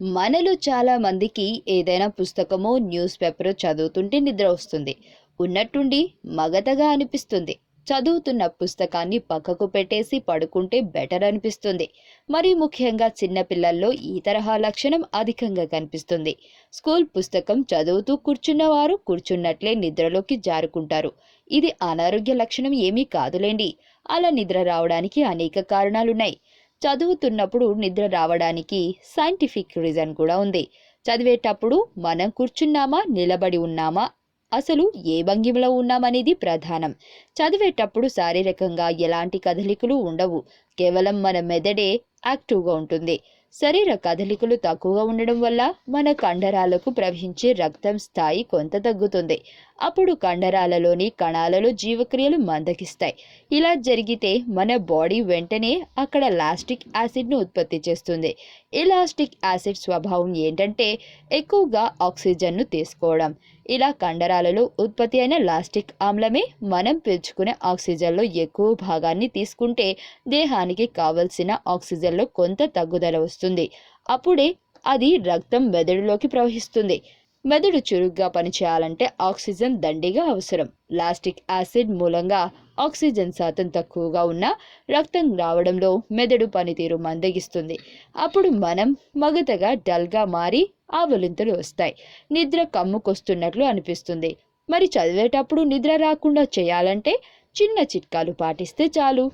మనలో చాలా మందికి ఏదైనా పుస్తకమో న్యూస్ పేపరో చదువుతుంటే నిద్ర వస్తుంది. ఉన్నట్టుండి మగతగా అనిపిస్తుంది. చదువుతున్న పుస్తకాన్ని పక్కకు పెట్టేసి పడుకుంటే బెటర్ అనిపిస్తుంది. మరి ముఖ్యంగా చిన్న పిల్లల్లో ఈ తరహా లక్షణం అధికంగా కనిపిస్తుంది. స్కూల్ పుస్తకం చదువుతూ కూర్చున్నవారు కూర్చున్నట్లే నిద్రలోకి జారుకుంటారు. ఇది అనారోగ్య లక్షణం ఏమీ కాదులేండి. అలా నిద్ర రావడానికి అనేక కారణాలున్నాయి. చదువుతున్నప్పుడు నిద్ర రావడానికి సైంటిఫిక్ రీజన్ కూడా ఉంది. చదివేటప్పుడు మనం కూర్చున్నామా, నిలబడి ఉన్నామా, అసలు ఏ భంగిమలో ఉన్నామనేది ప్రధానం. చదివేటప్పుడు శారీరకంగా ఎలాంటి కదలికలు ఉండవు. కేవలం మన మెదడే యాక్టివ్గా ఉంటుంది. శరీర కదలికలు తక్కువగా ఉండడం వల్ల మన కండరాలకు ప్రవహించే రక్తం స్థాయి కొంత తగ్గుతుంది. అప్పుడు కండరాలలోని కణాలలో జీవక్రియలు మందగిస్తాయి. ఇలా జరిగితే మన బాడీ వెంటనే అక్కడ లాస్టిక్ యాసిడ్ను ఉత్పత్తి చేస్తుంది. ఈ లాస్టిక్ యాసిడ్ స్వభావం ఏంటంటే ఎక్కువగా ఆక్సిజన్ను తీసుకోవడం. ఇలా కండరాలలో ఉత్పత్తి అయిన లాస్టిక్ ఆమ్లమే మనం పీల్చుకునే ఆక్సిజన్లో ఎక్కువ భాగాన్ని తీసుకుంటే దేహానికి కావలసిన ఆక్సిజన్లో కొంత తగ్గుదల వస్తుంది. అప్పుడే అది రక్తం మెదడులోకి ప్రవహిస్తుంది. మెదడు చురుగ్గా పనిచేయాలంటే ఆక్సిజన్ దండిగా అవసరం. లాస్టిక్ యాసిడ్ మూలంగా ఆక్సిజన్ శాతం తక్కువగా ఉన్న రక్తం రావడంలో మెదడు పనితీరు మందగిస్తుంది. అప్పుడు మనం మగతగా డల్గా మారి ఆవలింతలు వస్తాయి. నిద్ర కమ్ముకొస్తున్నట్లు అనిపిస్తుంది. మరి చదివేటప్పుడు నిద్ర రాకుండా చేయాలంటే చిన్న చిట్కాలు పాటిస్తే చాలు.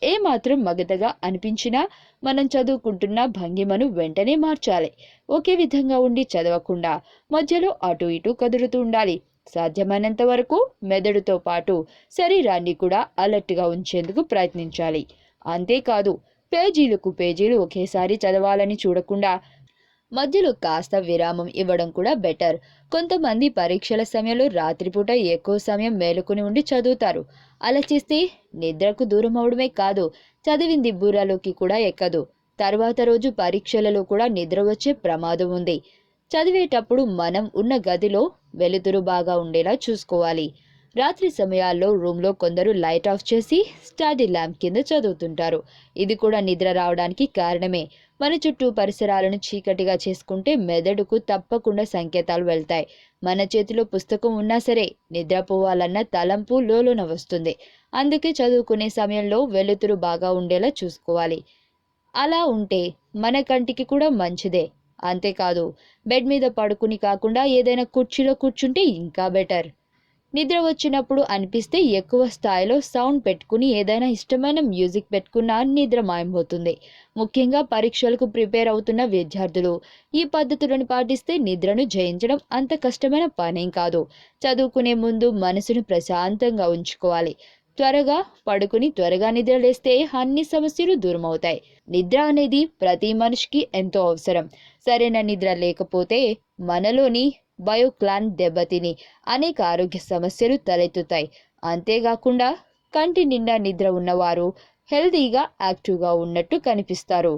ఏమాత్రం మగతగా అనిపించినా మనం చదువుకుంటున్న భంగిమను వెంటనే మార్చాలి. ఒకే విధంగా ఉండి చదవకుండా మధ్యలో అటు ఇటు కదులుతూ ఉండాలి. సాధ్యమైనంత వరకు మెదడుతో పాటు శరీరాన్ని కూడా అలర్ట్గా ఉంచేందుకు ప్రయత్నించాలి. అంతేకాదు, పేజీలకు పేజీలు ఒకేసారి చదవాలని చూడకుండా మధ్యలో కాస్త విరామం ఇవ్వడం కూడా బెటర్. కొంతమంది పరీక్షల సమయంలో రాత్రిపూట ఎక్కువ సమయం మేలుకుని ఉండి చదువుతారు. అలా చేస్తే నిద్రకు దూరం అవడమే కాదు, చదివింది బుర్రలోకి కూడా ఎక్కదు. తర్వాత రోజు పరీక్షలలో కూడా నిద్ర వచ్చే ప్రమాదం ఉంది. చదివేటప్పుడు మనం ఉన్న గదిలో వెలుతురు బాగా ఉండేలా చూసుకోవాలి. రాత్రి సమయాల్లో రూమ్లో కొందరు లైట్ ఆఫ్ చేసి స్టడీ ల్యాంప్ కింద చదువుతుంటారు. ఇది కూడా నిద్ర రావడానికి కారణమే. మన చుట్టూ పరిసరాలను చీకటిగా చేసుకుంటే మెదడుకు తప్పకుండా సంకేతాలు వెళ్తాయి. మన చేతిలో పుస్తకం ఉన్నా సరే నిద్రపోవాలన్న తలంపు లోలోన వస్తుంది. అందుకే చదువుకునే సమయంలో వెలుతురు బాగా ఉండేలా చూసుకోవాలి. అలా ఉంటే మన కంటికి కూడా మంచిదే. అంతేకాదు, బెడ్ మీద పడుకుని కాకుండా ఏదైనా కుర్చీలో కూర్చుంటే ఇంకా బెటర్. నిద్ర వచ్చినప్పుడు అనిపిస్తే ఎక్కువ స్థాయిలో సౌండ్ పెట్టుకుని ఏదైనా ఇష్టమైన మ్యూజిక్ పెట్టుకున్నా నిద్ర మాయమవుతుంది. ముఖ్యంగా పరీక్షలకు ప్రిపేర్ అవుతున్న విద్యార్థులు ఈ పద్ధతులను పాటిస్తే నిద్రను జయించడం అంత కష్టమైన పనేం కాదు. చదువుకునే ముందు మనసును ప్రశాంతంగా ఉంచుకోవాలి. త్వరగా పడుకుని త్వరగా నిద్ర లేస్తే అన్ని సమస్యలు దూరం అవుతాయి. నిద్ర అనేది ప్రతి మనిషికి ఎంతో అవసరం. సరైన నిద్ర లేకపోతే మనలోని బయోక్లాన్ దెబ్బతిని అనేక ఆరోగ్య సమస్యలు తలెత్తుతాయి. అంతేకాకుండా కంటి నిండా నిద్ర ఉన్నవారు హెల్తీగా యాక్టివ్గా ఉన్నట్టు కనిపిస్తారు.